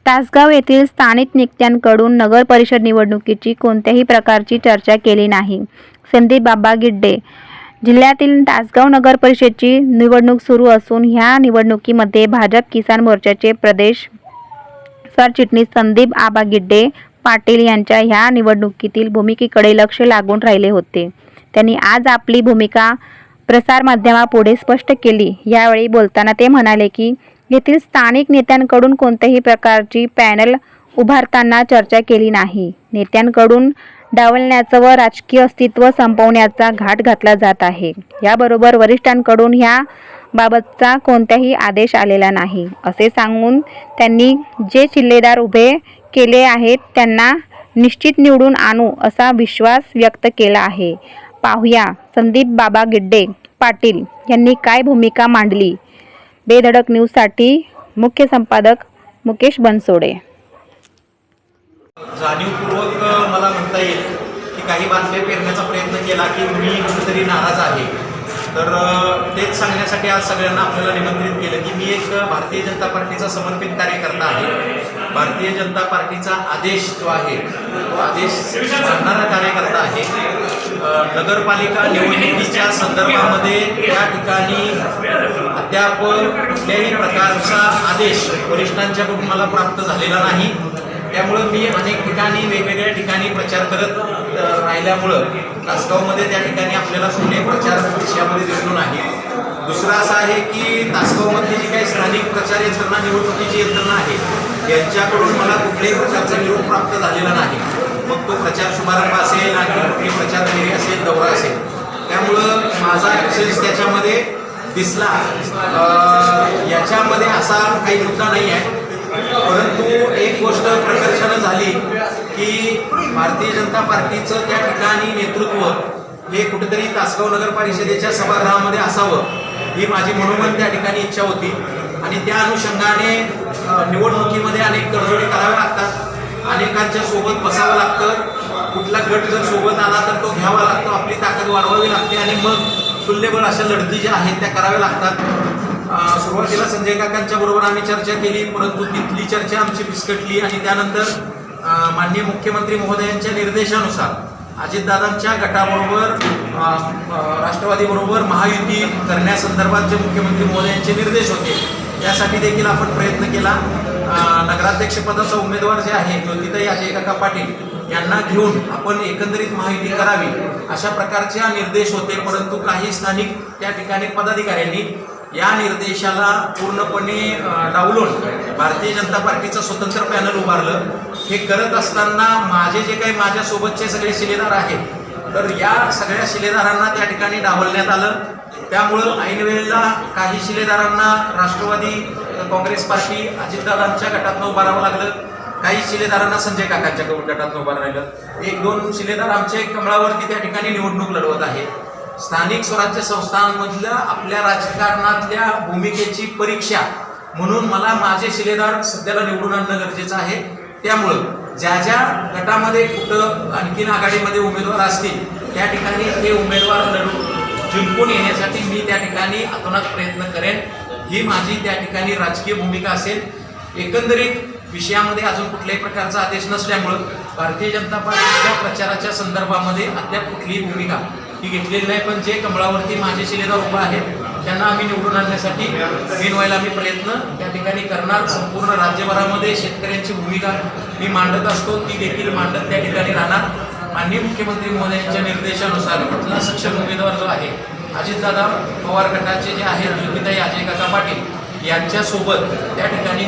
तासगाव येथील स्थानिक नेत्यांकडून नगर परिषद निवडणुकीची कोणत्याही प्रकारची चर्चा केली नाही. संदीप बाबा गिड्डे. जिल्ह्यातील तासगाव नगर परिषदेची निवडणूक सुरू असून ह्या निवडणुकीमध्ये भाजप किसान मोर्चाचे प्रदेश सरचिटणीस संदीप आबा गिड्डे पाटील यांच्या ह्या निवडणुकीतील भूमिकेकडे लक्ष लागून राहिले होते. त्यांनी आज आपली भूमिका प्रसारमाध्यमापुढे स्पष्ट केली. यावेळी बोलताना ते म्हणाले की येथील स्थानिक नेत्यांकडून कोणत्याही प्रकारची पॅनल उभारताना चर्चा केली नाही. नेत्यांकडून डावलण्याचं व राजकीय अस्तित्व संपवण्याचा घाट घातला जात आहे. याबरोबर वरिष्ठांकडून ह्या बाबतचा कोणताही आदेश आलेला नाही असे सांगून त्यांनी जे शिल्लेदार उभे केले आहेत त्यांना निश्चित निवडून आणू असा विश्वास व्यक्त केला आहे. पाहूया संदीप बाबा गिड्डे पाटील यांनी काय भूमिका मांडली. बेधडक न्यूजसाठी मुख्य संपादक मुकेश बनसोडे. जाणीवपूर्वक मला म्हणता येईल की काही बातम्या पेरण्याचा प्रयत्न केला की मी कुठेतरी नाराज आहे. तर तेच सांगण्यासाठी आज सगळ्यांना आपल्याला निमंत्रित केलं की मी एक भारतीय जनता पार्टीचा समर्पित कार्यकर्ता आहे. भारतीय जनता पार्टीचा आदेश जो आहे तो आदेश मानणारा कार्यकर्ता आहे. नगरपालिका निवडणुकीच्या संदर्भामध्ये त्या ठिकाणी अद्याप कुठल्याही प्रकारचा आदेश वरिष्ठांच्याकडून मला प्राप्त झालेला नाही. त्यामुळं मी अनेक ठिकाणी वेगवेगळ्या ठिकाणी प्रचार करत राहिल्यामुळं तासगावमध्ये त्या ठिकाणी आपल्याला कुठले प्रचार विषयामध्ये दिसलो नाही. दुसरं असं आहे की तासगावमधली जी काही स्थानिक प्रचार यंत्रणा निवडणुकीची यंत्रणा आहे यांच्याकडून मला कुठल्याही प्रकारचा निरोप प्राप्त झालेला नाही. मग तो प्रचार शुभारंभ असेल आणि कुठली प्रचार फेरी असेल दौरा असेल. त्यामुळं माझा ॲक्सेस त्याच्यामध्ये दिसला. याच्यामध्ये असा काही मुद्दा नाही आहे. परंतु एक गोष्ट प्रकर्षानं झाली की भारतीय जनता पार्टीचं त्या ठिकाणी नेतृत्व हे कुठेतरी तासगाव नगर परिषदेच्या सभागृहामध्ये असावं ही माझी मनोमन त्या ठिकाणी इच्छा होती. आणि त्या अनुषंगाने निवडणुकीमध्ये अनेक तडजोडी कराव्या लागतात. अनेकांच्या सोबत बसावं लागतं. कुठला गट जर सोबत आला तर तो घ्यावा लागतो. आपली ताकद वाढवावी लागते आणि मग तुल्यबळ अशा लढती ज्या आहेत त्या कराव्या लागतात. सुरुवातीला संजय काकांच्या बरोबर आम्ही चर्चा केली, परंतु तिथली चर्चा आमची फिसकटली आणि त्यानंतर माननीय मुख्यमंत्री महोदयांच्या निर्देशानुसार अजितदादांच्या गटाबरोबर राष्ट्रवादीबरोबर महायुती करण्यासंदर्भात जे मुख्यमंत्री महोदयांचे निर्देश होते त्यासाठी देखील आपण प्रयत्न केला. नगराध्यक्षपदाचा उमेदवार जे आहे ज्योतिताई अजय काका पाटील यांना घेऊन आपण एकंदरीत महायुती करावी अशा प्रकारचे निर्देश होते. परंतु काही स्थानिक त्या ठिकाणी पदाधिकाऱ्यांनी या निर्देशाला पूर्णपणे डावलून भारतीय जनता पार्टीचं स्वतंत्र पॅनल उभारलं. हे करत असताना माझे जे काही माझ्यासोबतचे सगळे शिलेदार आहेत तर या सगळ्या शिलेदारांना त्या ठिकाणी डावलण्यात आलं. त्यामुळं ऐन वेळेला काही शिलेदारांना राष्ट्रवादी काँग्रेस पार्टी अजितदादांच्या गटातनं उभारावं लागलं. काही शिलेदारांना संजय काकांच्या गटातनं उभारावं लागलं. एक दोन शिलेदार आमचे कमळावरती त्या ठिकाणी निवडणूक लढवत आहेत. स्थानिक स्वराज्य संस्थांमधल्या आपल्या राजकारणातल्या भूमिकेची परीक्षा म्हणून मला माझे शिलेदार सध्याला निवडून आणणं गरजेचं आहे. त्यामुळं ज्या ज्या गटामध्ये कुठं आणखीन आघाडीमध्ये उमेदवार असतील त्या ठिकाणी ते उमेदवार जिंकून येण्यासाठी मी त्या ठिकाणी अतोनात प्रयत्न करेन. ही माझी त्या ठिकाणी राजकीय भूमिका असेल. एकंदरीत विषयामध्ये अजून कुठल्याही प्रकारचा आदेश नसल्यामुळं भारतीय जनता पार्टीच्या प्रचाराच्या संदर्भामध्ये अद्याप कुठलीही भूमिका ही घेतलेली नाही. पण जे कमळावरती माझे शिलेदार उभा आहेत त्यांना आम्ही निवडून आणण्यासाठी मेनवायला आम्ही प्रयत्न त्या ठिकाणी करणार. संपूर्ण राज्यभरामध्ये शेतकऱ्यांची भूमिका मी मांडत असतो ती देखील मांडत त्या ठिकाणी राहणार. माननीय मुख्यमंत्री महोदयांच्या निर्देशानुसार इथला सक्षम उमेदवार जो आहे अजितदादा पवार गटाचे जे आहेत ज्योतिताई अजय काका पाटील यांच्यासोबत त्या ठिकाणी